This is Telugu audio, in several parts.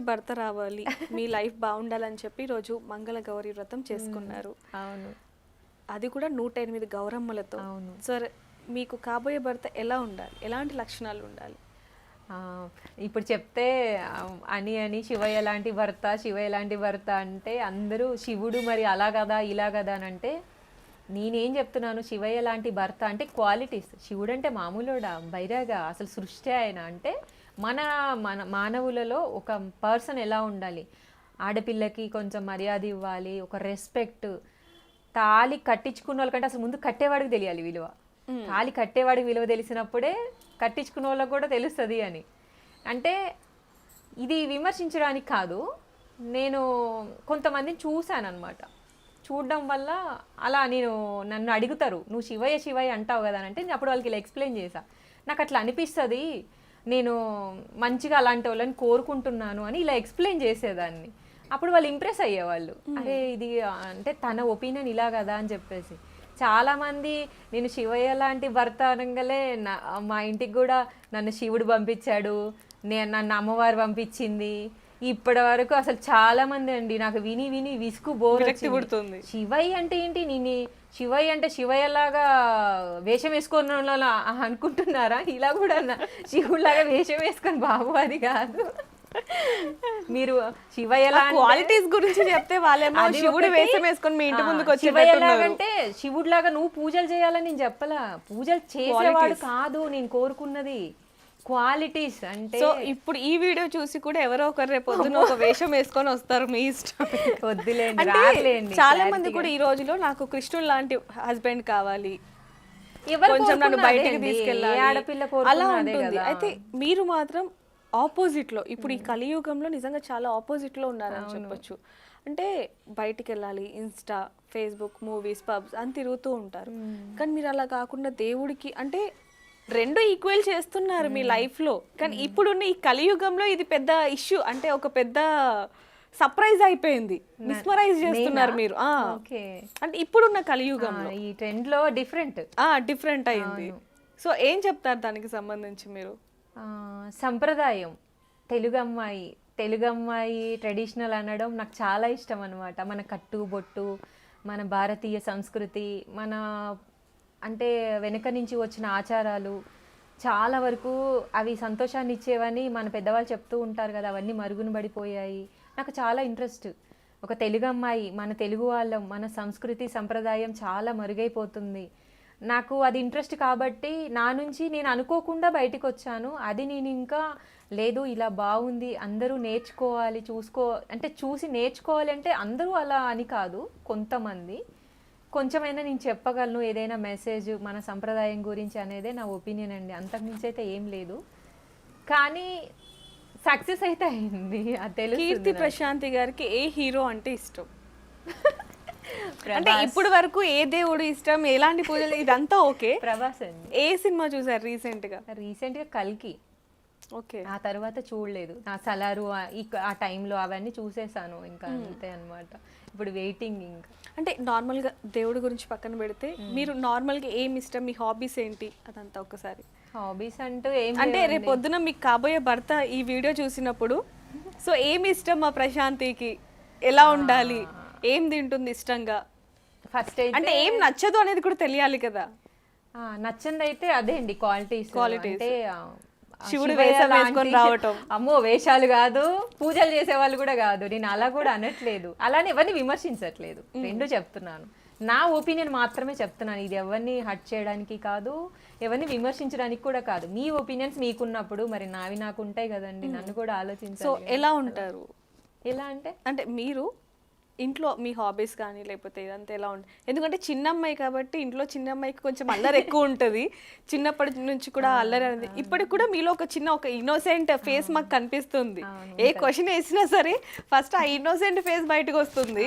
భర్త రావాలి, మీ లైఫ్ బాగుండాలని చెప్పి రోజు మంగళ గౌరి వ్రతం చేసుకున్నారు. అవును. అది కూడా 108 గౌరమ్మలతో. అవును. సరే, మీకు కాబోయే భర్త ఎలా ఉండాలి, ఎలాంటి లక్షణాలు ఉండాలి? ఆ, ఇప్పుడు చెప్తే అని శివయ్య లాంటి భర్త, శివయ్య లాంటి భర్త అంటే అందరూ శివుడు మరి అలా కదా ఇలా కదా అని అంటే, నేనేం చెప్తున్నాను, శివయ్య లాంటి భర్త అంటే క్వాలిటీస్. శివుడు అంటే మామూలుడా, బైరాగా, అసలు సృష్టి ఆయన అంటే మన మన మానవులలో ఒక పర్సన్ ఎలా ఉండాలి, ఆడపిల్లకి కొంచెం మర్యాద ఇవ్వాలి, ఒక రెస్పెక్ట్. తాళి కట్టించుకున్న వాళ్ళకంటే అసలు ముందు కట్టేవాడికి తెలియాలి విలువ. తాళి కట్టేవాడికి విలువ తెలిసినప్పుడే కట్టించుకున్న వాళ్ళకి కూడా తెలుస్తుంది అని. అంటే ఇది విమర్శించడానికి కాదు, నేను కొంతమందిని చూశాను అనమాట. చూడడం వల్ల అలా నన్ను అడుగుతారు, నువ్వు శివయ్య శివయ్య అంటావు కదా అంటే నేను అప్పుడు వాళ్ళకి ఇలా ఎక్స్ప్లెయిన్ చేశా. నాకు అట్లా అనిపిస్తుంది, నేను మంచిగా అలాంటి వాళ్ళని కోరుకుంటున్నాను అని ఇలా ఎక్స్ప్లెయిన్ చేసేదాన్ని. అప్పుడు వాళ్ళు ఇంప్రెస్ అయ్యేవాళ్ళు, అరే ఇది అంటే తన ఒపీనియన్ ఇలా కదా అని చెప్పేసి. చాలామంది నేను శివయ్య లాంటి భర్త అనగానే మా ఇంటికి కూడా నన్ను శివుడు పంపించాడు, నన్ను అమ్మవారు పంపించింది. ఇప్పటి వరకు అసలు చాలా మంది అండి నాకు విని విని విసుగు బోర్ పుడుతుంది. శివయ్య అంటే ఏంటి, నేను శివయ్య అంటే శివయ్య లాగా వేషం వేసుకొని అనుకుంటున్నారా? ఇలా కూడా శివుడిలాగా వేషం వేసుకొని బాబు అది కాదు. మీరు శివయ్య క్వాలిటీస్ గురించి చెప్తే వాళ్ళేమో శివుడు వేషం వేసుకొని మీ ఇంటి ముందుకు వచ్చి శివయ్య లాగా అంటే శివుడు లాగా నువ్వు పూజలు చేయాలని నేను చెప్పలా. పూజలు చేసేవాడు కాదు నేను కోరుకున్నది, క్వాలిటీస్. అంటే సో ఇప్పుడు ఈ వీడియో చూసి కూడా ఎవరో ఒకరు రేపు పొద్దున ఒక వేషం వేసుకొని వస్తారు, మీ ఇష్టం. వద్దులేండి, రాలేండి. చాలా మంది కూడా ఈ రోజులో నాకు కృష్ణుడు లాంటి హస్బెండ్ కావాలి, కొంచెం నన్ను బయటికి తీసుకెళ్ళాలి, అలా ఉంటుంది. అయితే మీరు మాత్రం ఆపోజిట్ లో, ఇప్పుడు ఈ కలియుగంలో నిజంగా చాలా ఆపోజిట్ లో ఉన్నారని చెప్పొచ్చు. అంటే బయటికి వెళ్ళాలి, ఇన్స్టా, ఫేస్బుక్, మూవీస్, పబ్స్ అని తిరుగుతూ ఉంటారు. కానీ మీరు అలా కాకుండా దేవుడికి అంటే రెండు ఈక్వల్ చేస్తున్నారు మీ లైఫ్ లో. కానీ ఇప్పుడున్న ఈ కలియుగంలో ఇది పెద్ద ఇష్యూ, అంటే ఒక పెద్ద సర్ప్రైజ్ అయిపోయింది, మిస్మరైజ్ చేస్తున్నారు మీరు. అంటే ఇప్పుడున్న కలియుగంలో ఈ ట్రెండ్ లో డిఫరెంట్ అయింది. సో ఏం చెప్తారు దానికి సంబంధించి మీరు? సంప్రదాయం, తెలుగు అమ్మాయి ట్రెడిషనల్ అనడం నాకు చాలా ఇష్టం అనమాట. మన కట్టు బొట్టు, మన భారతీయ సంస్కృతి, మన అంటే వెనుక నుంచి వచ్చిన ఆచారాలు చాలా వరకు అవి సంతోషాన్ని ఇచ్చేవని మన పెద్దవాళ్ళు చెప్తూ ఉంటారు కదా, అవన్నీ మరుగున పడిపోయాయి. నాకు చాలా ఇంట్రెస్ట్. ఒక తెలుగు అమ్మాయి, మన తెలుగు వాళ్ళం, మన సంస్కృతి సంప్రదాయం చాలా మరుగైపోతుంది. నాకు అది ఇంట్రెస్ట్ కాబట్టి నా నుంచి నేను అనుకోకుండా బయటకు వచ్చాను. అది నేను ఇంకా లేదు, ఇలా బాగుంది, అందరూ నేర్చుకోవాలి, అంటే చూసి నేర్చుకోవాలి. అంటే అందరూ అలా అని కాదు, కొంతమంది కొంచెమైనా నేను చెప్పగలను ఏదైనా మెసేజ్ మన సంప్రదాయం గురించి అనేదే నా ఒపీనియన్ అండి. అంతకుమించి అయితే ఏం లేదు. కానీ సక్సెస్ అయితే అయింది. అది తెలుసు. కీర్తి ప్రశాంతి గారికి ఏ హీరో అంటే ఇష్టం? అంటే ఇప్పుడు వరకు ఏ దేవుడు ఇష్టం, ఎలాంటి పూజలు, ఇదంతా ఓకే. ప్రభాస్ అండి. ఏ సినిమా చూసారు రీసెంట్ గా? కల్కి. ఓకే. ఆ తర్వాత చూడలేదు. నా సలారు ఆ టైంలో అవన్నీ చూసేసాను, ఇంకా అంతే అనమాట. ఇప్పుడు వెయిటింగ్. ఇంకా అంటే నార్మల్ గా దేవుడి గురించి పక్కన పెడితే మీరు నార్మల్ గా ఏమి ఇష్టం, మీ హాబీస్ ఏంటి, అదంతా ఒకసారి. హాబీస్ అంటూ ఏం అంటే రేపు పొద్దున మీకు కాబోయే భర్త ఈ వీడియో చూసినప్పుడు సో ఏమి ఇష్టం మా ప్రశాంతికి, ఎలా ఉండాలి, ఏం తింటుంది ఇష్టంగా, ఫస్ట్ అంటే ఏం నచ్చదు అనేది కూడా తెలియాలి కదా. నచ్చంది అయితే అదే అండి, క్వాలిటీస్. అంటే శివుడు వేషం వేసుకొని రావటం. అమ్మో వేషాలు కాదు, పూజలు చేసే వాళ్ళు కూడా కాదు, నేను అలా కూడా అనట్లేదు, అలానే ఎవరిని విమర్శించట్లేదు, రెండు చెప్తున్నాను. నా ఒపీనియన్ మాత్రమే చెప్తున్నాను. ఇది ఎవరిని హర్ట్ చేయడానికి కాదు, ఎవరిని విమర్శించడానికి కూడా కాదు. మీ ఒపీనియన్స్ మీకున్నప్పుడు మరి నావి నాకు ఉంటాయి కదండి, నన్ను కూడా ఆలోచించాలి. సో ఎలా ఉంటారు? ఎలా అంటే మీరు ఇంట్లో మీ హాబీస్ కానీ లేకపోతే ఇదంతా ఎలా ఉంటుంది? ఎందుకంటే చిన్న అమ్మాయి కాబట్టి ఇంట్లో చిన్న అమ్మాయికి కొంచెం అల్లరి ఎక్కువ ఉంటుంది, చిన్నప్పటి నుంచి కూడా అల్లరి అనేది. ఇప్పటికి కూడా మీలో ఒక ఇన్నోసెంట్ ఫేస్ మాకు కనిపిస్తుంది. ఏ క్వశ్చన్ వేసినా సరే ఫస్ట్ ఆ ఇన్నోసెంట్ ఫేస్ బయటకు వస్తుంది.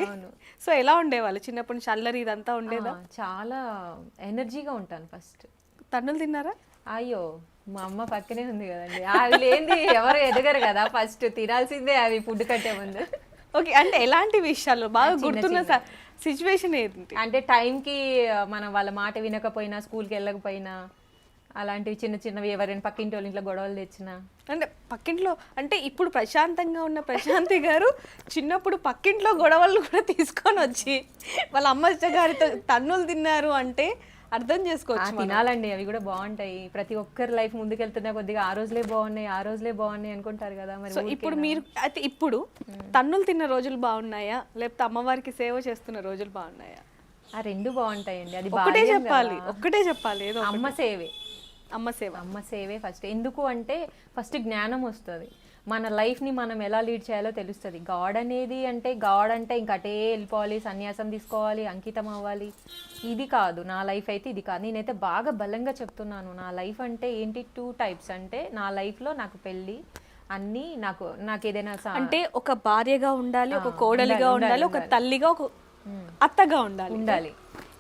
సో ఎలా ఉండేవాళ్ళు చిన్నప్పటి నుంచి, అల్లరి ఇదంతా ఉండేదా? చాలా ఎనర్జీగా ఉంటాను. ఫస్ట్ తన్నులు తిన్నారా? అయ్యో మా అమ్మ పక్కనే ఉంది కదండి, అవి లేని ఎవరు ఎదగరు కదా, ఫస్ట్ తినాల్సిందే అవి ఫుడ్ కట్టే ముందు. ఓకే. అంటే ఎలాంటి విషయాలు బాగా గుర్తున్న సిచ్యువేషన్ ఏంటి? అంటే టైంకి మనం వాళ్ళ మాట వినకపోయినా, స్కూల్కి వెళ్ళకపోయినా, అలాంటివి చిన్న చిన్నవి ఎవరైనా పక్కింటి వాళ్ళ ఇంట్లో గొడవలు తెచ్చినా అంటే పక్కింట్లో అంటే ఇప్పుడు ప్రశాంతంగా ఉన్న ప్రశాంతి గారు చిన్నప్పుడు పక్కింట్లో గొడవలు కూడా తీసుకొని వచ్చి వాళ్ళ అమ్మ గారితో తన్నులు తిన్నారు అంటే అర్థం చేసుకోవచ్చు. తినాలండి, అవి కూడా బాగుంటాయి. ప్రతి ఒక్కరి లైఫ్ ముందుకెళ్తున్నా కొద్దిగా ఆ రోజులే బాగున్నాయి అనుకుంటారు కదా. మరి సో ఇప్పుడు మీరు అయితే ఇప్పుడు తన్నులు తిన్న రోజులు బాగున్నాయా లేకపోతే అమ్మవారికి సేవ చేస్తున్న రోజులు బాగున్నాయా? ఆ రెండు బాగుంటాయండి. అది ఒక్కటే చెప్పాలి ఏదో అమ్మ సేవే ఫస్ట్. ఎందుకు అంటే ఫస్ట్ జ్ఞానం వస్తుంది, మన లైఫ్ని మనం ఎలా లీడ్ చేయాలో తెలుస్తుంది. గాడ్ అంటే ఇంక అటే వెళ్ళిపోవాలి, సన్యాసం తీసుకోవాలి, అంకితం అవ్వాలి, ఇది కాదు. నా లైఫ్ అయితే ఇది కాదు. నేనైతే బాగా బలంగా చెప్తున్నాను, నా లైఫ్ అంటే ఏంటి 2 టైప్స్. అంటే నా లైఫ్లో నాకు పెళ్ళి అన్నీ, నాకు ఏదైనా అంటే ఒక భార్యగా ఉండాలి, ఒక కోడలిగా ఉండాలి, ఒక తల్లిగా, ఒక అత్తగా ఉండాలి.